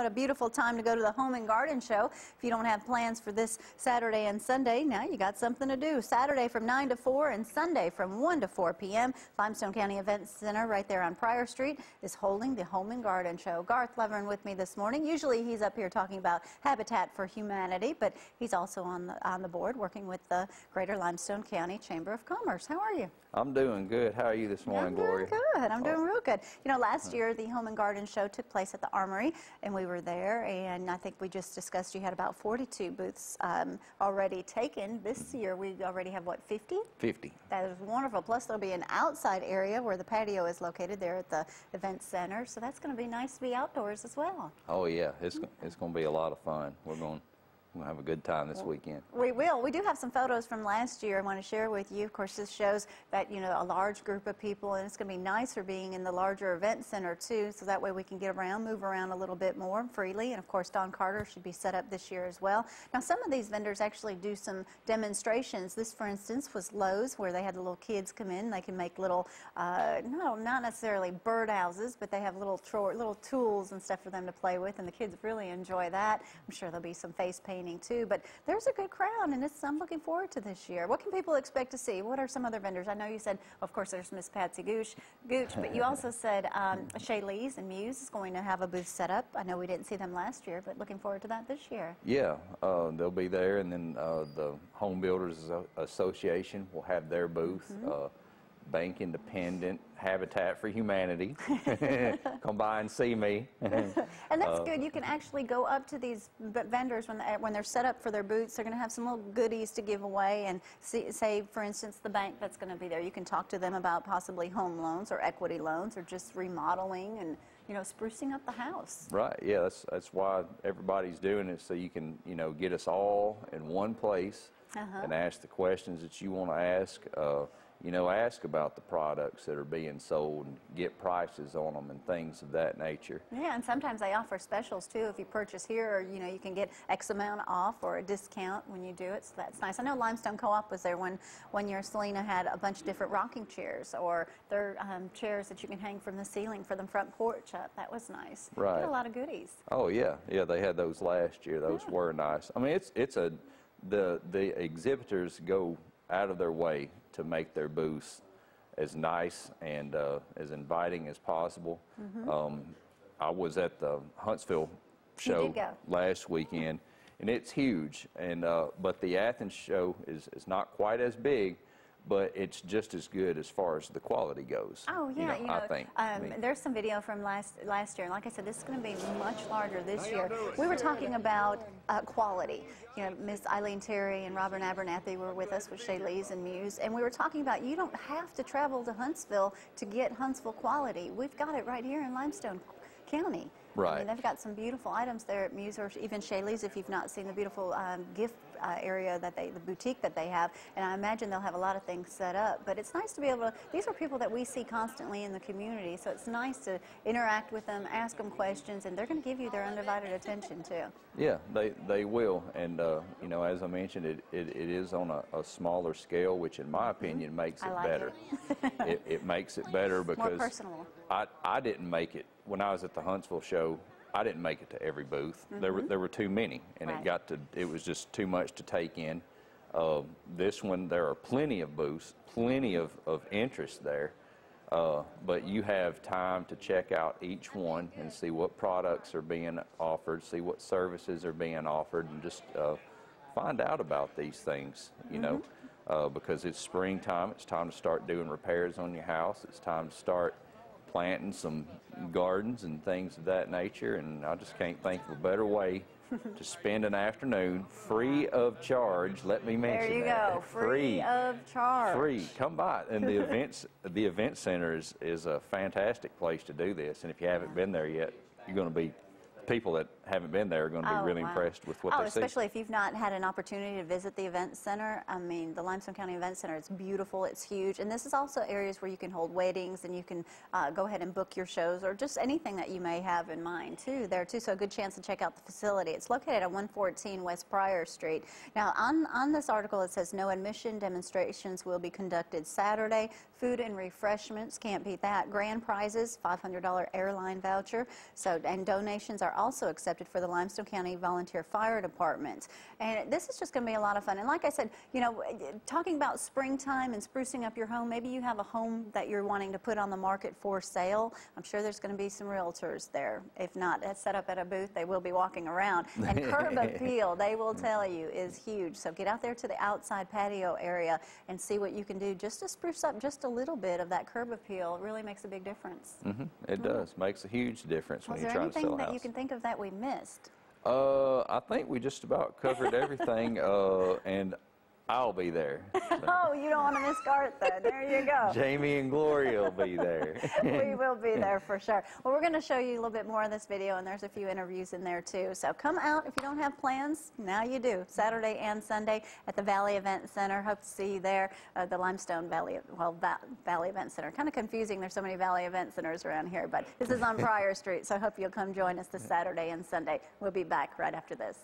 What a beautiful time to go to the Home and Garden Show. If you don't have plans for this Saturday and Sunday, now you got something to do. Saturday from 9 to 4 and Sunday from 1 to 4 p.m. Limestone County Event Center right there on Pryor Street is holding the Home and Garden Show. Garth Lovvorn with me this morning. Usually he's up here talking about Habitat for Humanity, but he's also on the board working with the Greater Limestone County Chamber of Commerce. How are you? I'm doing good. How are you this morning, Gloria? I'm doing good. I'm doing real good. You know, last year the Home and Garden Show took place at the Armory, and we were there, and I think we just discussed you had about 42 booths already taken. This year we already have, what, 50? 50. That is wonderful. Plus there'll be an outside area where the patio is located there at the event center, so that's going to be nice to be outdoors as well. Oh, yeah. It's going to be a lot of fun. We're going to have a good time this weekend. We will. We do have some photos from last year I want to share with you. Of course, this shows that, you know, a large group of people, and it's going to be nicer being in the larger event center, too, so that way we can get around, move around a little bit more freely. And, of course, Don Carter should be set up this year as well. Now, some of these vendors actually do some demonstrations. This, for instance, was Lowe's, where they had the little kids come in. They can make little, no, not necessarily birdhouses, but they have little tools and stuff for them to play with, and the kids really enjoy that. I'm sure there'll be some face painting too, but there's a good crowd, and I'm looking forward to this year. What can people expect to see? What are some other vendors? I know you said, of course, there's Miss Patsy Gooch, but you also said Shay Lee's and Muse is going to have a booth set up. I know we didn't see them last year, but looking forward to that this year. Yeah, they'll be there, and then the Home Builders Association will have their booth. Bank Independent, Habitat for Humanity. Come by and see me. And that's good. You can actually go up to these vendors when they're set up for their booths. They're going to have some little goodies to give away, and say, for instance, the bank that's going to be there. You can talk to them about possibly home loans or equity loans or just remodeling and, you know, sprucing up the house. Right. Yeah, that's why everybody's doing it, so you can, you know, get us all in one place and ask the questions that you want to ask. You know, ask about the products that are being sold and get prices on them and things of that nature. Yeah, and sometimes they offer specials too. If you purchase here, or, you know, you can get X amount off or a discount when you do it, so that's nice. I know Limestone Co-op was there one year. Selena had a bunch of different rocking chairs, or their chairs that you can hang from the ceiling for the front porch up. That was nice. Right. Get a lot of goodies. Oh yeah, yeah, they had those last year. Those were nice. I mean, the exhibitors go out of their way to make their booths as nice and as inviting as possible. I was at the Huntsville show last weekend, and it's huge. And but the Athens show is not quite as big, but it's just as good as far as the quality goes. Oh yeah, you know, I think. There's some video from last year, and like I said, this is going to be much larger this year. We were talking about quality. You know, Miss Eileen Terry and Robert Abernathy were with us with Shay Lee's and Muse, and we were talking about you don't have to travel to Huntsville to get Huntsville quality. We've got it right here in Limestone County. Right. I mean, they've got some beautiful items there at Muse, or even Shay Lee's if you've not seen the beautiful gift area that the boutique that they have. And I imagine they'll have a lot of things set up. But it's nice to be able to, these are people that we see constantly in the community, so it's nice to interact with them, ask them questions, and they're going to give you their undivided attention too. Yeah, they will. And, you know, as I mentioned, it is on a smaller scale, which in my opinion makes it better. It makes it better because more personal. I didn't make it. When I was at the Huntsville show, I didn't make it to every booth. There were too many, and it was just too much to take in. This one, there are plenty of booths, plenty of interest there, but you have time to check out each one and see what products are being offered, see what services are being offered, and just find out about these things, you know, because it's springtime. It's time to start doing repairs on your house. It's time to start planting some gardens and things of that nature, and I just can't think of a better way to spend an afternoon free of charge. Let me mention that. There you go, free of charge. Free. Come by, and the event center is a fantastic place to do this, and if you haven't been there yet, you're going to be. People that haven't been there are going to be really impressed with what they see. Especially if you've not had an opportunity to visit the event center. I mean, the Limestone County Event Center, it's beautiful, it's huge, and this is also areas where you can hold weddings, and you can go ahead and book your shows, or just anything that you may have in mind too there too, so a good chance to check out the facility. It's located at 114 West Pryor Street. Now on this article it says no admission, demonstrations will be conducted Saturday, Food and refreshments, can't beat that. Grand prizes, $500 airline voucher. So, and donations are also accepted for the Limestone County Volunteer Fire Department. And this is just going to be a lot of fun. And like I said, you know, talking about springtime and sprucing up your home, maybe you have a home that you're wanting to put on the market for sale. I'm sure there's going to be some realtors there. If not, that's set up at a booth. They will be walking around. And curb appeal, they will tell you, is huge. So get out there to the outside patio area and see what you can do just to spruce up just a little bit of that curb appeal. It really makes a big difference. It does. Makes a huge difference when you're trying to sell a house. Is there anything that you can think of that we missed? I think we just about covered everything, and I'll be there. So. Oh, you don't want to miss Garth then. There you go. Jamie and Gloria will be there. We will be there for sure. Well, we're going to show you a little bit more of this video, and there's a few interviews in there too. So come out if you don't have plans. Now you do. Saturday and Sunday at the Valley Event Center. Hope to see you there. The Limestone Valley, Valley Event Center. Kind of confusing. There's so many Valley Event Centers around here, but this is on Pryor Street. So I hope you'll come join us this Saturday and Sunday. We'll be back right after this.